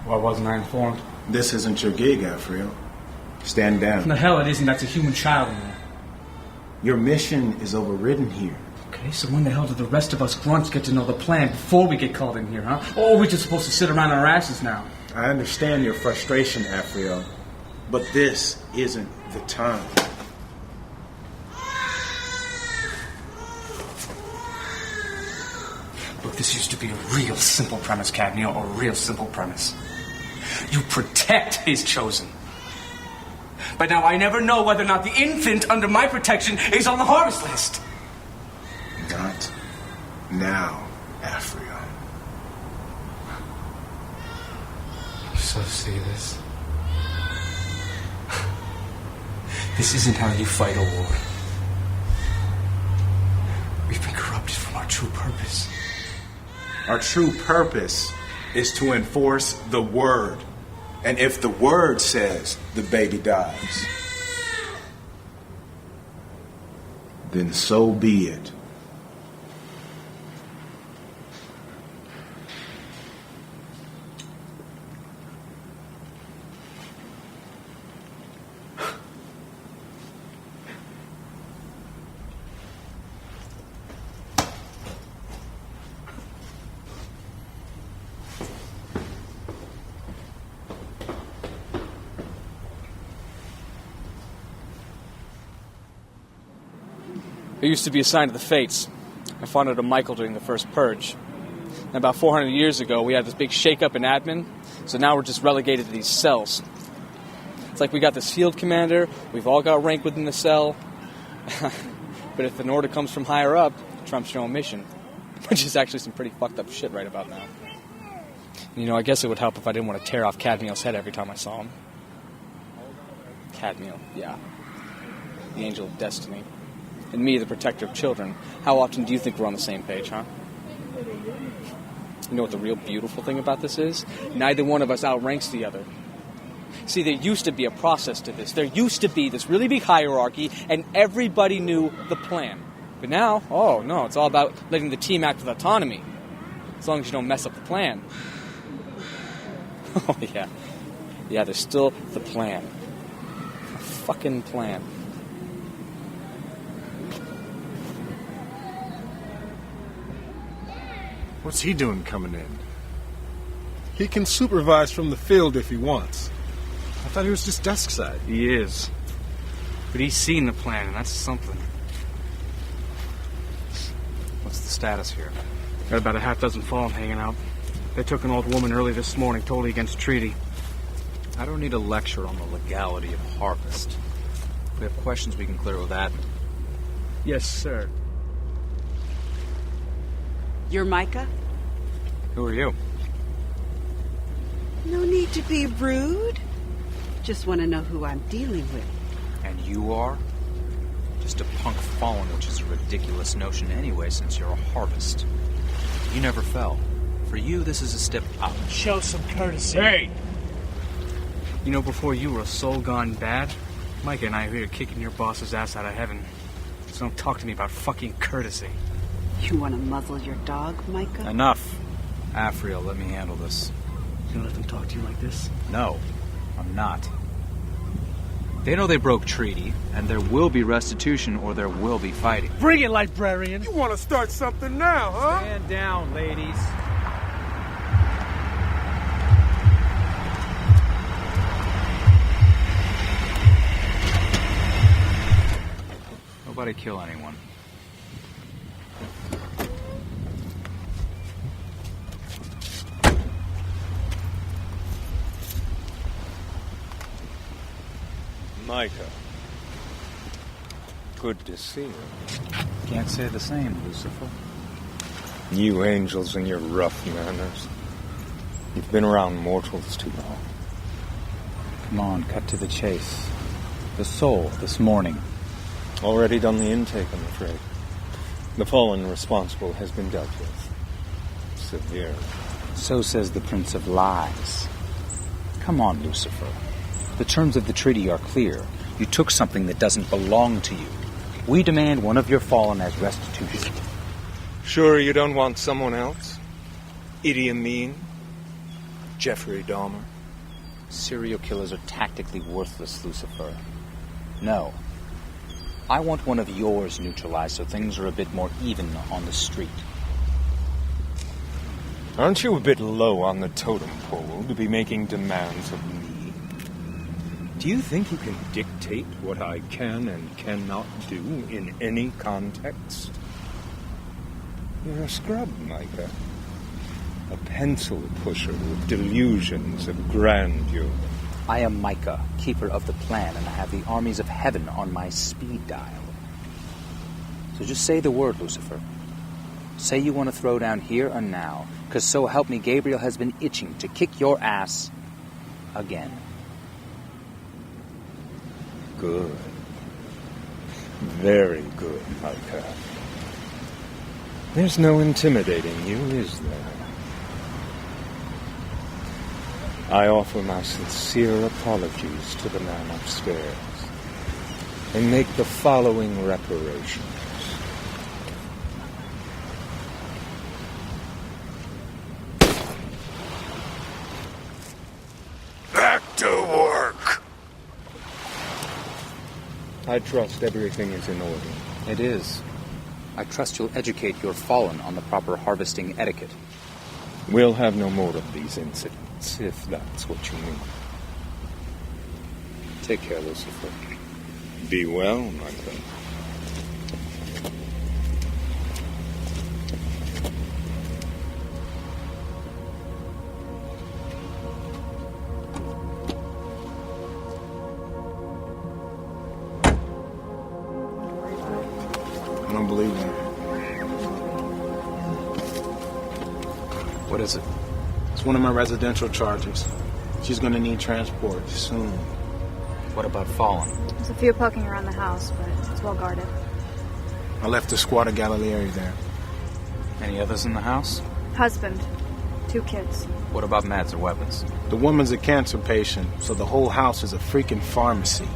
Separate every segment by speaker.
Speaker 1: Why wasn't I informed?
Speaker 2: This isn't your gig, Afriel. Stand down.
Speaker 1: The hell it isn't. That's a human child in there.
Speaker 2: Your mission is overridden here.
Speaker 1: Okay, so when the hell do the rest of us grunts get to know the plan before we get called in here, huh? Or are we just supposed to sit around on our asses now?
Speaker 2: I understand your frustration, Afriel, but this isn't the time.
Speaker 1: Look, this used to be a real simple premise, Cadmiel, a real simple premise. You protect his chosen. But now I never know whether or not the infant under my protection is on the harvest list.
Speaker 2: Not now, Afriel.
Speaker 1: So see this? This isn't how you fight a war. We've been corrupted from our true purpose.
Speaker 2: Our true purpose is to enforce the word. And if the word says the baby dies, then so be it.
Speaker 1: I used to be assigned to the Fates. I fought under Michael during the first purge. And about 400 years ago, we had this big shake-up in admin, so now we're just relegated to these cells. It's like we got this field commander, we've all got rank within the cell, but if an order comes from higher up, it trumps your own mission, which is actually some pretty fucked up shit right about now. You know, I guess it would help if I didn't want to tear off Cadmiel's head every time I saw him. Cadmiel, yeah. The angel of destiny. And me, the protector of children. How often do you think we're on the same page, huh? You know what the real beautiful thing about this is? Neither one of us outranks the other. See, there used to be a process to this. There used to be this really big hierarchy, and everybody knew the plan. But now, oh, no, it's all about letting the team act with autonomy. As long as you don't mess up the plan. Oh, yeah. Yeah, there's still the plan. A fucking plan.
Speaker 3: What's he doing coming in? He can supervise from the field if he wants. I thought he was just desk side.
Speaker 1: He is. But he's seen the plan, and that's something. What's the status here? Got about a half dozen fallen hanging out. They took an old woman early this morning, totally against treaty.
Speaker 4: I don't need a lecture on the legality of harvest. If we have questions, we can clear with that.
Speaker 1: Yes, sir.
Speaker 5: You're Micah?
Speaker 4: Who are you?
Speaker 5: No need to be rude. Just want to know who I'm dealing with.
Speaker 4: And you are? Just a punk fallen, which is a ridiculous notion anyway, since you're a harvest. You never fell. For you, this is a step up.
Speaker 1: Show some courtesy. Hey! You know, before you were a soul gone bad, Micah and I are here kicking your boss's ass out of heaven. So don't talk to me about fucking courtesy.
Speaker 5: You want to muzzle your dog, Micah?
Speaker 4: Enough. Afriel, let me handle this.
Speaker 1: You gonna let them talk to you like this?
Speaker 4: No, I'm not. They know they broke treaty, and there will be restitution or there will be fighting.
Speaker 1: Bring it, librarian!
Speaker 3: You want to start something now, huh?
Speaker 4: Stand down, ladies. Nobody kill anyone.
Speaker 6: Micah. Good to see you.
Speaker 4: Can't say the same, Lucifer.
Speaker 6: You angels and your rough manners. You've been around mortals too long.
Speaker 4: Come on, cut to the chase. The soul, this morning.
Speaker 6: Already done the intake, I'm afraid. The fallen responsible has been dealt with. Severely.
Speaker 4: So says the Prince of Lies. Come on, Lucifer. The terms of the treaty are clear. You took something that doesn't belong to you. We demand one of your fallen as restitution.
Speaker 6: Sure you don't want someone else? Idi Amin? Jeffrey Dahmer?
Speaker 4: Serial killers are tactically worthless, Lucifer. No. I want one of yours neutralized so things are a bit more even on the street.
Speaker 6: Aren't you a bit low on the totem pole to be making demands of me? Do you think you can dictate what I can and cannot do in any context? You're a scrub, Micah. A pencil pusher with delusions of grandeur.
Speaker 4: I am Micah, keeper of the plan, and I have the armies of heaven on my speed dial. So just say the word, Lucifer. Say you want to throw down here and now, because so help me, Gabriel has been itching to kick your ass again.
Speaker 6: Good. Very good, Micah. There's no intimidating you, is there? I offer my sincere apologies to the man upstairs and make the following reparations. Back to work! I trust everything is in order.
Speaker 4: It is. I trust you'll educate your fallen on the proper harvesting etiquette.
Speaker 6: We'll have no more of these incidents, if that's what you mean.
Speaker 4: Take care, Lucifer.
Speaker 6: Be well, my friend.
Speaker 2: I don't believe that.
Speaker 1: What is it?
Speaker 2: It's one of my residential charges. She's gonna need transport soon.
Speaker 1: What about Fallen?
Speaker 7: There's a few poking around the house, but it's well guarded.
Speaker 2: I left the squad of Galileari there.
Speaker 1: Any others in the house?
Speaker 7: Husband. 2 kids.
Speaker 1: What about meds or weapons?
Speaker 2: The woman's a cancer patient, so the whole house is a freaking pharmacy.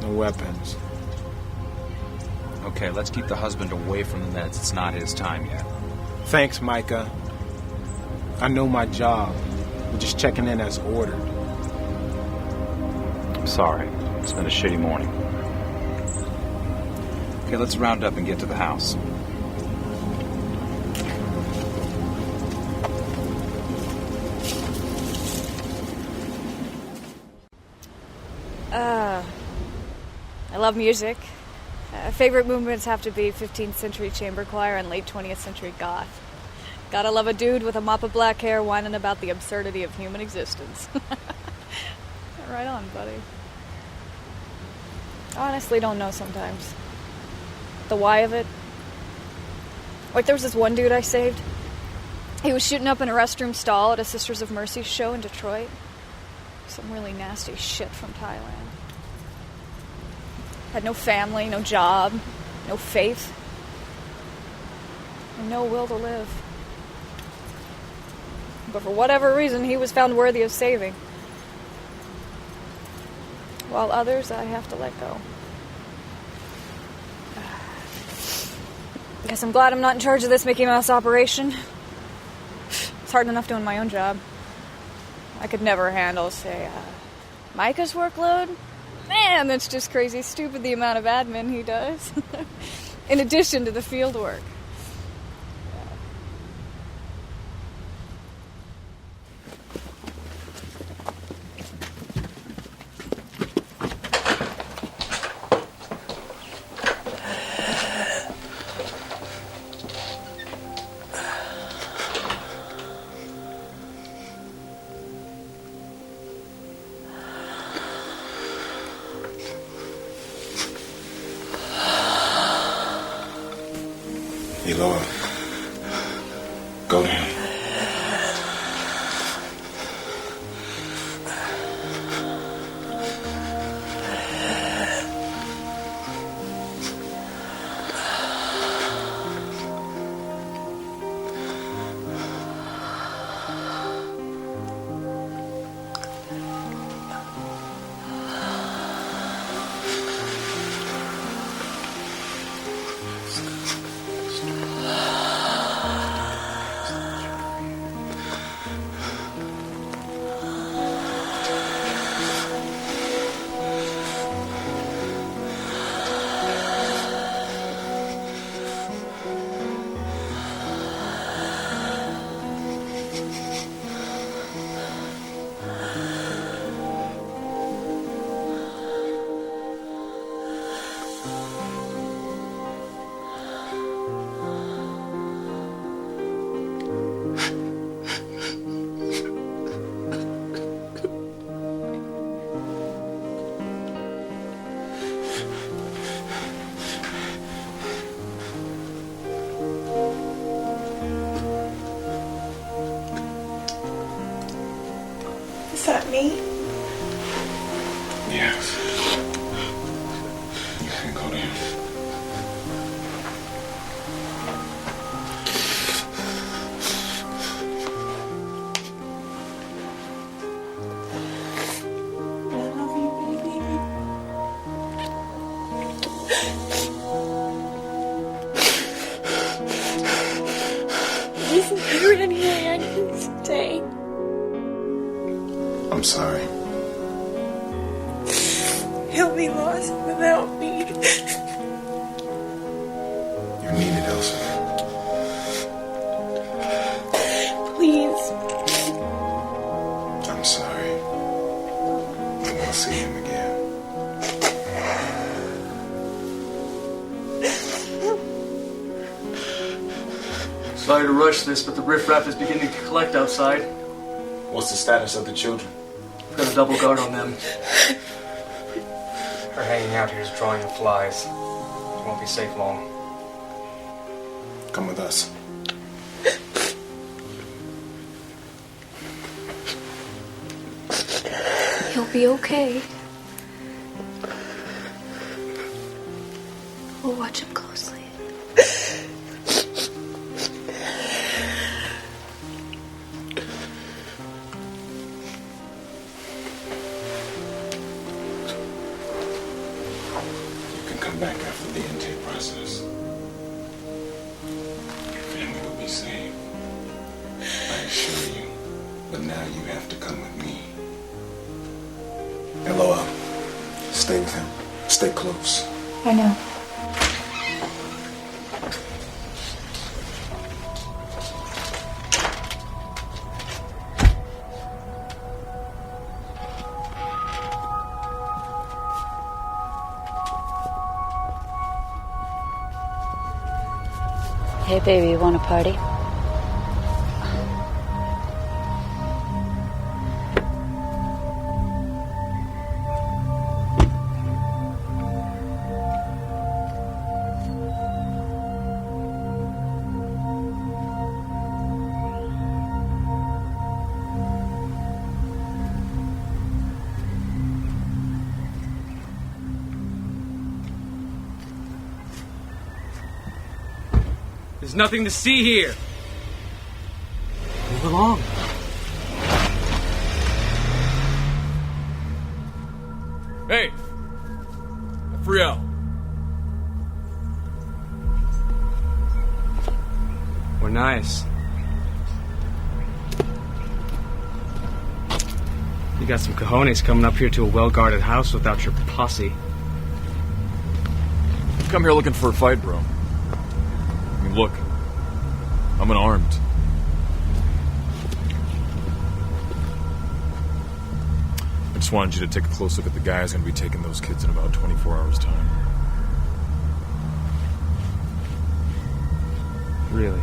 Speaker 2: No weapons.
Speaker 1: Okay, let's keep the husband away from the meds. It's not his time yet.
Speaker 2: Thanks, Micah. I know my job. We're just checking in as ordered.
Speaker 1: I'm sorry. It's been a shitty morning. Okay, let's round up and get to the house.
Speaker 7: I love music. Favorite movements have to be 15th century chamber choir and late 20th century goth. Gotta love a dude with a mop of black hair whining about the absurdity of human existence. Right on, buddy. I honestly don't know sometimes. The why of it. Like, there was this one dude I saved. He was shooting up in a restroom stall at a Sisters of Mercy show in Detroit. Some really nasty shit from Thailand. Had no family, no job, no faith, and no will to live. But for whatever reason, he was found worthy of saving. While others, I have to let go. Guess I'm glad I'm not in charge of this Mickey Mouse operation. It's hard enough doing my own job. I could never handle, say, Micah's workload. Man, that's just crazy stupid, the amount of admin he does. In addition to the field work.
Speaker 2: Eloy, go down.
Speaker 8: me?
Speaker 2: Yes. You can go there.
Speaker 8: I love you, baby. Isn't there any way I can stay?
Speaker 2: I'm sorry.
Speaker 8: He'll be lost without me.
Speaker 2: You're needed elsewhere.
Speaker 8: Please.
Speaker 2: I'm sorry. I won't see him again.
Speaker 1: Sorry to rush this, but the riffraff is beginning to collect outside.
Speaker 2: What's the status of the children?
Speaker 1: We've got a double guard on them. Her hanging out here is drawing the flies. She won't be safe long.
Speaker 2: Come with us.
Speaker 8: He'll be okay. We'll watch him closely.
Speaker 2: You can come back after the intake process. Your family will be saved. I assure you. But now you have to come with me. Hello, stay with him. Stay close.
Speaker 8: I know.
Speaker 9: Hey, baby, you want a party?
Speaker 1: There's nothing to see here. Move along.
Speaker 10: Hey! Friel.
Speaker 1: We're nice. You got some cojones coming up here to a well-guarded house without your posse.
Speaker 10: Come here looking for a fight, bro. I mean, look. I'm unarmed. I just wanted you to take a close look at the guy who's going to be taking those kids in about 24 hours' time.
Speaker 1: Really?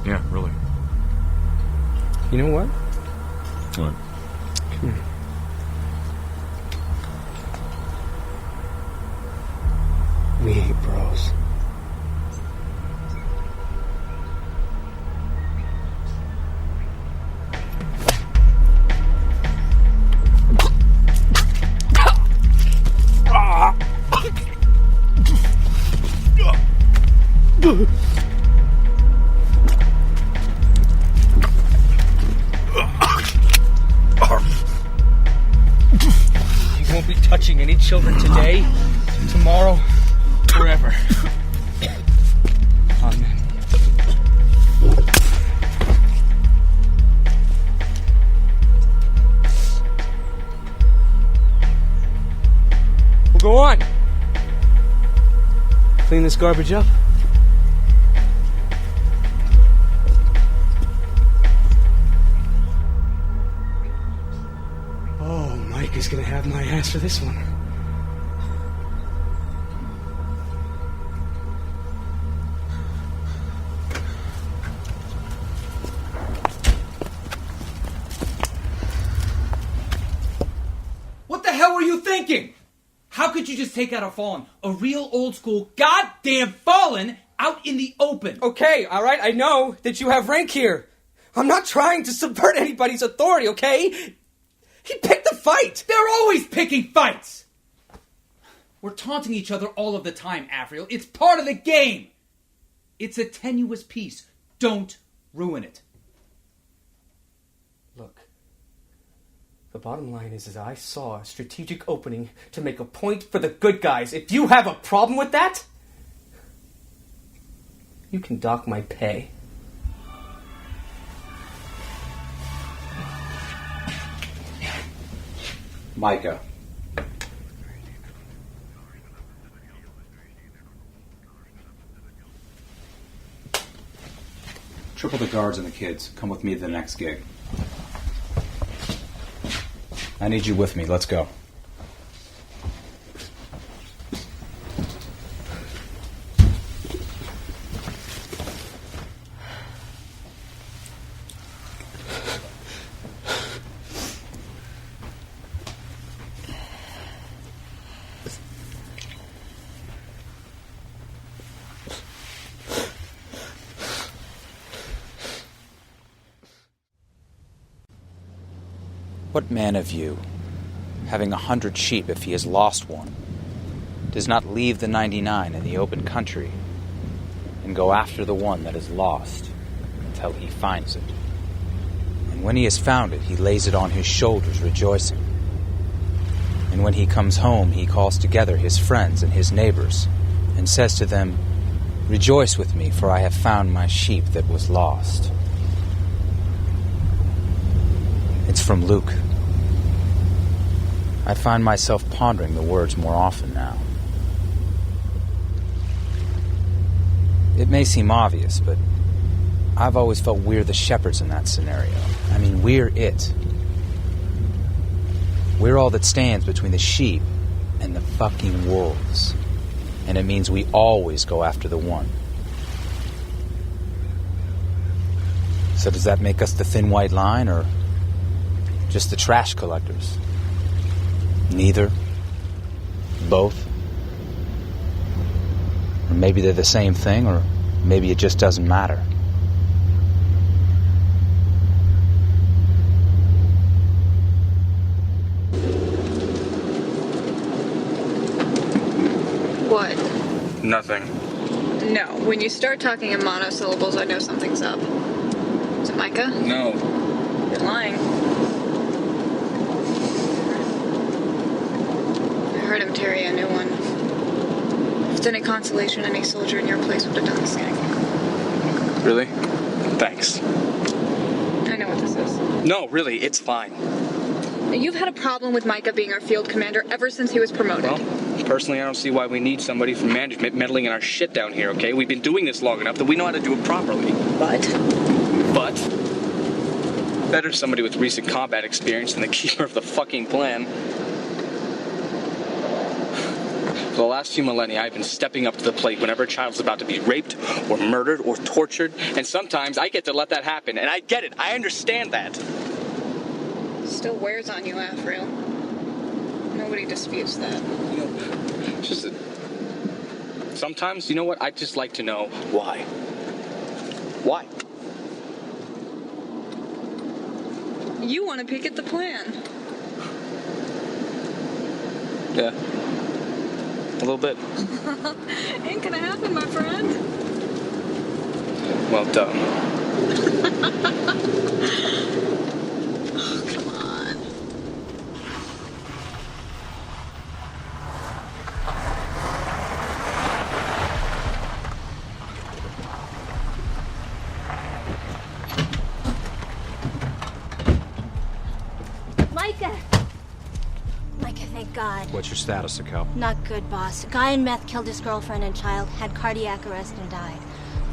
Speaker 10: Yeah, really.
Speaker 1: You know what?
Speaker 10: What?
Speaker 1: Come here. We ain't bros. You won't be touching any children today, tomorrow, forever. Amen. Well, go on. Clean this garbage up. Oh, Mike is gonna have my ass for this one.
Speaker 11: What the hell were you thinking? How could you just take out a fallen, a real old school goddamn fallen, out in the open?
Speaker 1: Okay, alright, I know that you have rank here.
Speaker 12: I'm not trying to subvert anybody's authority, okay? He picked the fight!
Speaker 11: They're always picking fights! We're taunting each other all of the time, Avril. It's part of the game! It's a tenuous piece. Don't ruin it.
Speaker 12: Look, the bottom line is I saw a strategic opening to make a point for the good guys. If you have a problem with that, you can dock my pay.
Speaker 4: Micah. Triple the guards and the kids. Come with me to the next gig. I need you with me. Let's go. What man of you, having 100 sheep if he has lost one, does not leave the 99 in the open country and go after the one that is lost until he finds it? And when he has found it, he lays it on his shoulders, rejoicing. And when he comes home, he calls together his friends and his neighbors and says to them, "Rejoice with me, for I have found my sheep that was lost." It's from Luke. I find myself pondering the words more often now. It may seem obvious, but I've always felt we're the shepherds in that scenario. I mean, we're it. We're all that stands between the sheep and the fucking wolves. And it means we always go after the one. So does that make us the thin white line, or just the trash collectors? Neither? Both? Or maybe they're the same thing, or maybe it just doesn't matter.
Speaker 13: What?
Speaker 10: Nothing.
Speaker 13: No, when you start talking in monosyllables, I know something's up. Is it Micah?
Speaker 10: No.
Speaker 13: You're lying. I heard him tear you a new one. If it's any consolation, any soldier in your place would have done the same.
Speaker 10: Really? Thanks.
Speaker 13: I know what this is.
Speaker 10: No, really, it's fine.
Speaker 13: Now, you've had a problem with Micah being our field commander ever since he was promoted.
Speaker 10: Well, personally, I don't see why we need somebody from management meddling in our shit down here, okay? We've been doing this long enough that we know how to do it properly.
Speaker 13: But?
Speaker 10: Better somebody with recent combat experience than the keeper of the fucking plan. For the last few millennia, I've been stepping up to the plate whenever a child's about to be raped or murdered or tortured, and sometimes I get to let that happen, and I get it. I understand that.
Speaker 13: Still wears on you, Avril. Nobody disputes that.
Speaker 10: You know, it's just that sometimes, you know what? I'd just like to know why. Why?
Speaker 13: You want to peek at the plan.
Speaker 10: Yeah. A little bit.
Speaker 13: Ain't gonna happen, my friend.
Speaker 10: Well done.
Speaker 13: Oh, come on.
Speaker 14: Micah! Micah, thank God.
Speaker 4: What's your status, Akel?
Speaker 14: Not good, boss. A guy in meth killed his girlfriend and child, had cardiac arrest and died.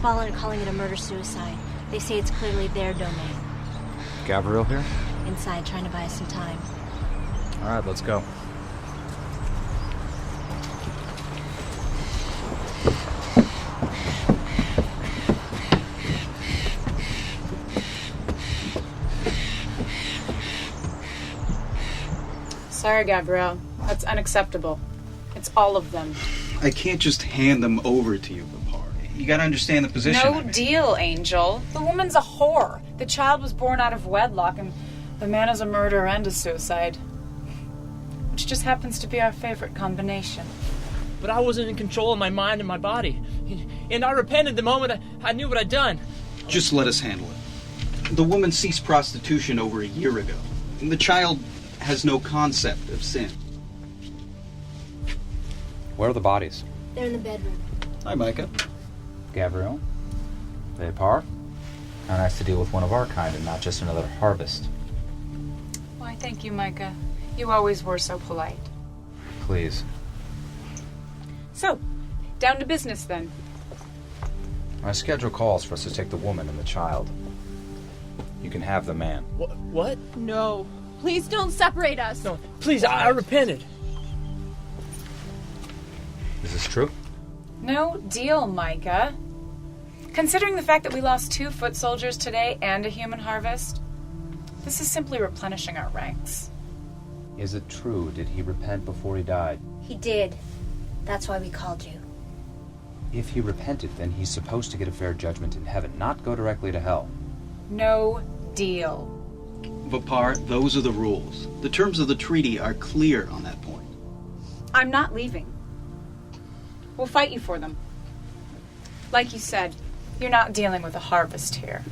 Speaker 14: Fallen are calling it a murder-suicide. They say it's clearly their domain.
Speaker 4: Gabriel here?
Speaker 14: Inside, trying to buy us some time.
Speaker 4: All right, let's go.
Speaker 15: Sorry, Gabrielle. That's unacceptable. It's all of them.
Speaker 16: I can't just hand them over to you, Lepar.
Speaker 15: You gotta understand the position.
Speaker 7: No deal, Angel. The woman's a whore. The child was born out of wedlock, and the man is a murderer and a suicide. Which just happens to be our favorite combination.
Speaker 16: But I wasn't in control of my mind and my body. And I repented the moment I knew what I'd done.
Speaker 15: Just let us handle it. The woman ceased prostitution over a year ago. And the child has no concept of sin.
Speaker 4: Where are the bodies?
Speaker 14: They're in the bedroom.
Speaker 15: Hi, Micah.
Speaker 4: Gabriel? Vapar? How nice to deal with one of our kind and not just another harvest.
Speaker 7: Why, thank you, Micah. You always were so polite.
Speaker 4: Please.
Speaker 7: So, down to business then.
Speaker 4: My schedule calls for us to take the woman and the child. You can have the man.
Speaker 16: What?
Speaker 8: No. Please don't separate us.
Speaker 16: No, please, I repented.
Speaker 4: Is this true?
Speaker 7: No deal, Micah. Considering the fact that we lost 2 foot soldiers today and a human harvest, this is simply replenishing our ranks.
Speaker 4: Is it true? Did he repent before he died?
Speaker 14: He did. That's why we called you.
Speaker 4: If he repented, then he's supposed to get a fair judgment in heaven, not go directly to hell.
Speaker 7: No deal.
Speaker 15: Vapar, those are the rules. The terms of the treaty are clear on that point.
Speaker 7: I'm not leaving. We'll fight you for them. Like you said, you're not dealing with a harvest here.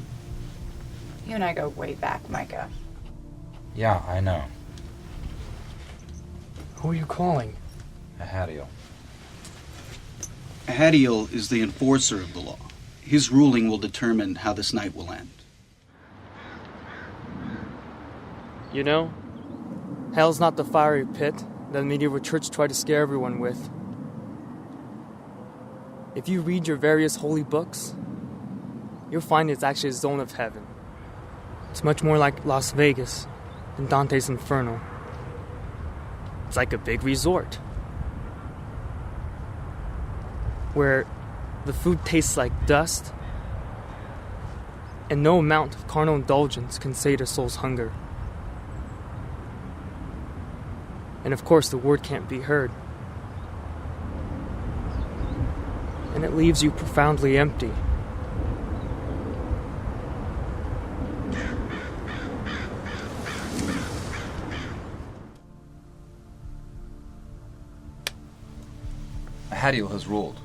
Speaker 7: You and I go way back, Micah.
Speaker 4: Yeah, I know.
Speaker 12: Who are you calling?
Speaker 4: Ahadiel.
Speaker 15: Ahadiel is the enforcer of the law. His ruling will determine how this night will end.
Speaker 16: You know, hell's not the fiery pit that the medieval church tried to scare everyone with. If you read your various holy books, you'll find it's actually a zone of heaven. It's much more like Las Vegas than Dante's Inferno. It's like a big resort where the food tastes like dust and no amount of carnal indulgence can sate a soul's hunger. And of course, the word can't be heard. And it leaves you profoundly empty.
Speaker 4: Ahadiel has ruled.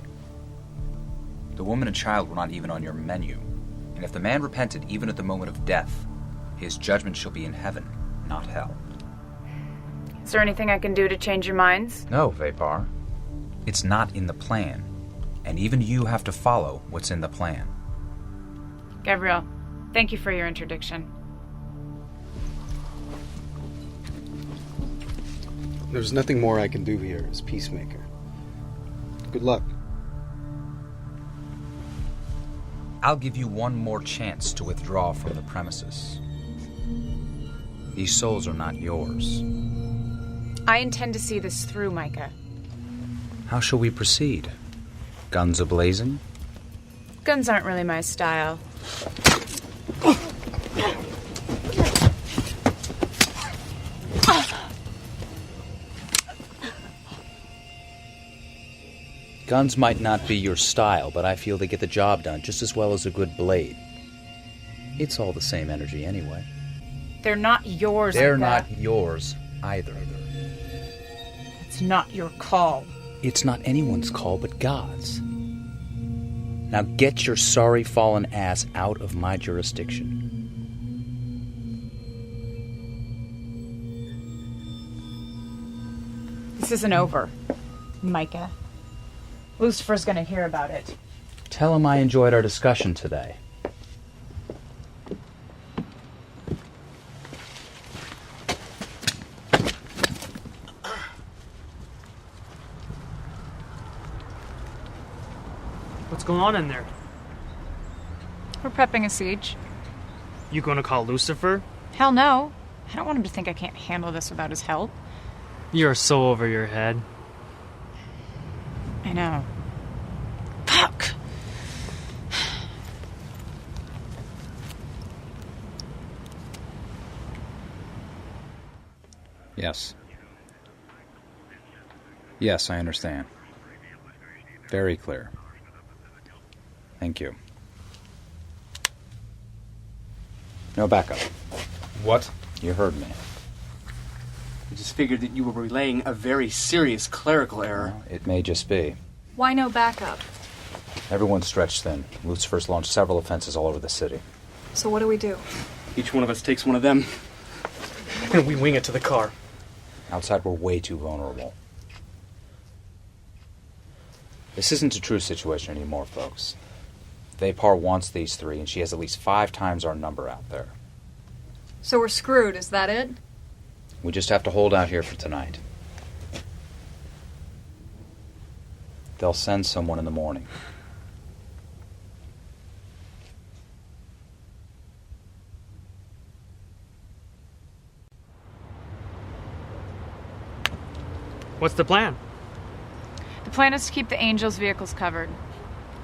Speaker 4: The woman and child were not even on your menu. And if the man repented even at the moment of death, his judgment shall be in heaven, not hell.
Speaker 7: Is there anything I can do to change your minds?
Speaker 4: No, Vapar. It's not in the plan. And even you have to follow what's in the plan.
Speaker 7: Gabriel, thank you for your interdiction.
Speaker 12: There's nothing more I can do here as peacemaker. Good luck.
Speaker 4: I'll give you one more chance to withdraw from the premises. These souls are not yours.
Speaker 7: I intend to see this through, Micah.
Speaker 4: How shall we proceed? Guns a-blazing?
Speaker 7: Guns aren't really my style.
Speaker 4: Guns might not be your style, but I feel they get the job done just as well as a good blade. It's all the same energy anyway.
Speaker 7: They're not yours.
Speaker 4: They're
Speaker 7: Micah.
Speaker 4: not yours either.
Speaker 7: It's not your call.
Speaker 4: It's not anyone's call but God's. Now get your sorry fallen ass out of my jurisdiction.
Speaker 7: This isn't over, Micah. Lucifer's gonna hear about it.
Speaker 4: Tell him I enjoyed our discussion today.
Speaker 16: What's going on in there?
Speaker 7: We're prepping a siege.
Speaker 16: You gonna call Lucifer?
Speaker 7: Hell no. I don't want him to think I can't handle this without his help.
Speaker 16: You're so over your head.
Speaker 7: I know. Fuck!
Speaker 4: Yes. Yes, I understand. Very clear. Thank you. No backup.
Speaker 12: What?
Speaker 4: You heard me.
Speaker 12: I just figured that you were relaying a very serious clerical error.
Speaker 4: Well, it may just be.
Speaker 7: Why no backup?
Speaker 4: Everyone's stretched thin. Lucifer's launched several offenses all over the city.
Speaker 7: So what do we do?
Speaker 12: Each one of us takes one of them, and we wing it to the car.
Speaker 4: Outside, we're way too vulnerable. This isn't a true situation anymore, folks. Vapar wants these three, and she has at least 5 times our number out there.
Speaker 7: So we're screwed, is that it?
Speaker 4: We just have to hold out here for tonight. They'll send someone in the morning.
Speaker 16: What's the plan?
Speaker 7: The plan is to keep the Angels' vehicles covered.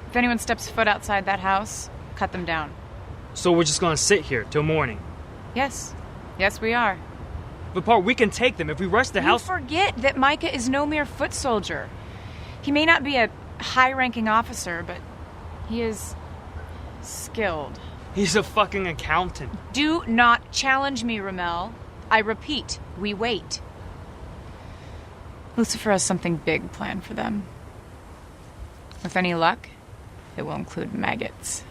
Speaker 7: If anyone steps foot outside that house, cut them down.
Speaker 16: So we're just gonna sit here till morning?
Speaker 7: Yes. Yes, we are.
Speaker 16: But Paul, we can take them if we rush the house.
Speaker 7: You forget that Micah is no mere foot soldier. He may not be a high-ranking officer, but he is skilled.
Speaker 16: He's a fucking accountant.
Speaker 7: Do not challenge me, Ramel. I repeat, we wait. Lucifer has something big planned for them. With any luck, it will include maggots.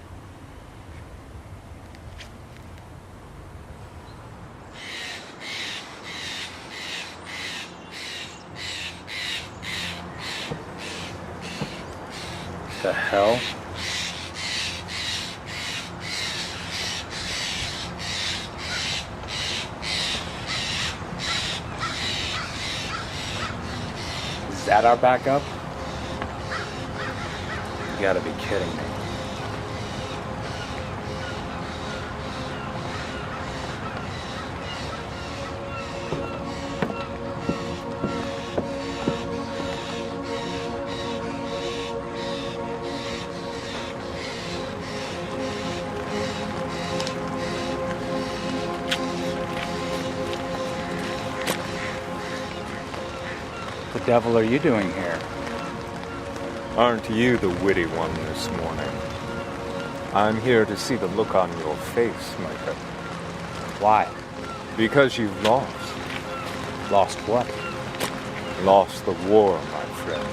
Speaker 4: The hell? Is that our backup? You gotta be kidding me. What the devil are you doing here?
Speaker 6: Aren't you the witty one this morning? I'm here to see the look on your face, Micah.
Speaker 4: Why?
Speaker 6: Because you've lost.
Speaker 4: Lost what?
Speaker 6: Lost the war, my friend.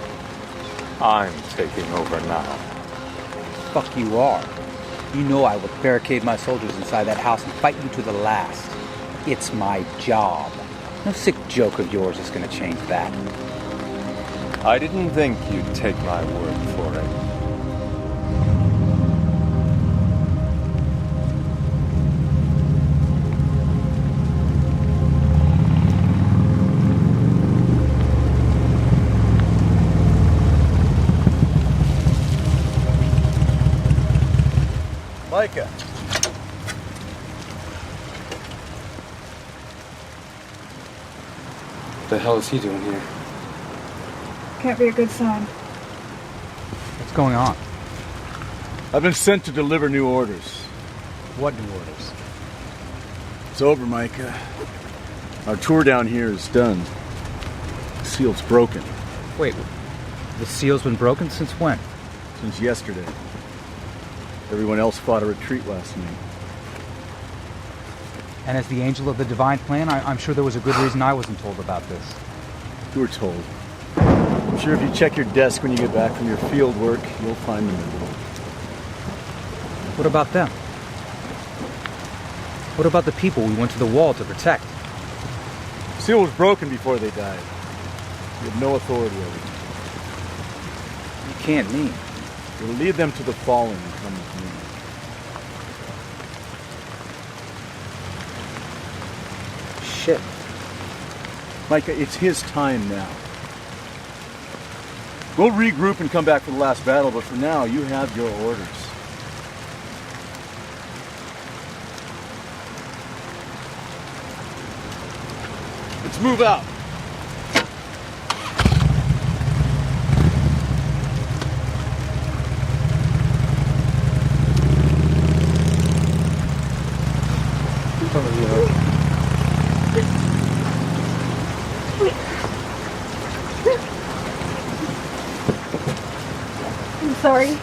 Speaker 6: I'm taking over now.
Speaker 4: Fuck you are. You know I will barricade my soldiers inside that house and fight you to the last. It's my job. No sick joke of yours is going to change that.
Speaker 6: I didn't think you'd take my word for it.
Speaker 3: Micah.
Speaker 12: What the hell is he doing here?
Speaker 7: Can't be a good sign.
Speaker 4: What's going on?
Speaker 3: I've been sent to deliver new orders.
Speaker 4: What new orders?
Speaker 3: It's over, Micah. Our tour down here is done. The seal's broken.
Speaker 4: Wait, the seal's been broken since when?
Speaker 3: Since yesterday. Everyone else fought a retreat last night.
Speaker 4: And as the angel of the divine plan, I'm sure there was a good reason I wasn't told about this.
Speaker 3: You were told. I'm sure if you check your desk when you get back from your field work, you'll find them in there.
Speaker 4: What about them? What about the people we went to the wall to protect?
Speaker 3: The seal was broken before they died. You have no authority over them.
Speaker 4: You can't mean.
Speaker 3: You'll lead them to the fallen and come with me.
Speaker 4: Shit.
Speaker 3: Micah, it's his time now. We'll regroup and come back for the last battle, but for now, you have your orders. Let's move out.
Speaker 7: I'm sorry.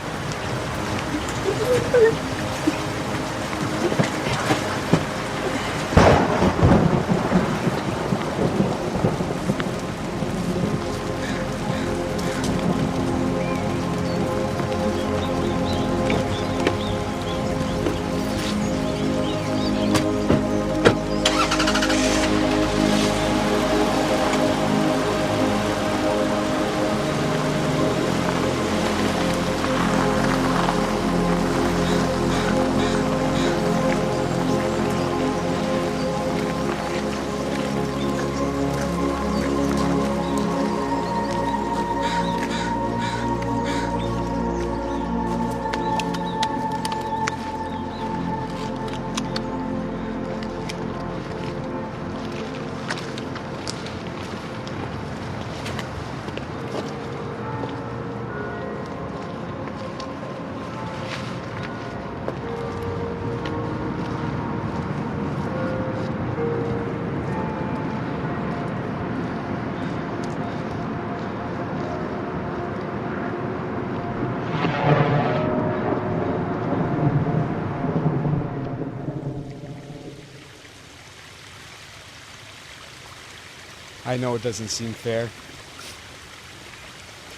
Speaker 1: I know it doesn't seem fair.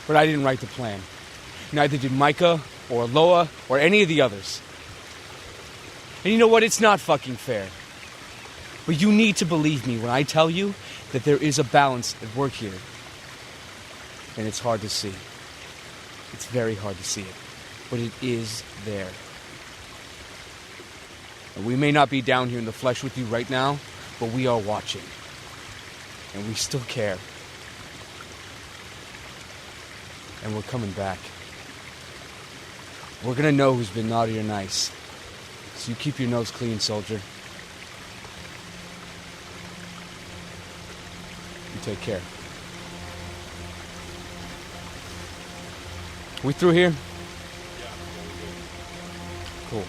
Speaker 1: But I didn't write the plan. Neither did Micah or Loa or any of the others. And you know what? It's not fucking fair. But you need to believe me when I tell you that there is a balance at work here. And it's hard to see. It's very hard to see it. But it is there. And we may not be down here in the flesh with you right now, but we are watching. And we still care. And we're coming back. We're gonna know who's been naughty or nice. So you keep your nose clean, soldier. You take care. We through here? Yeah. Cool.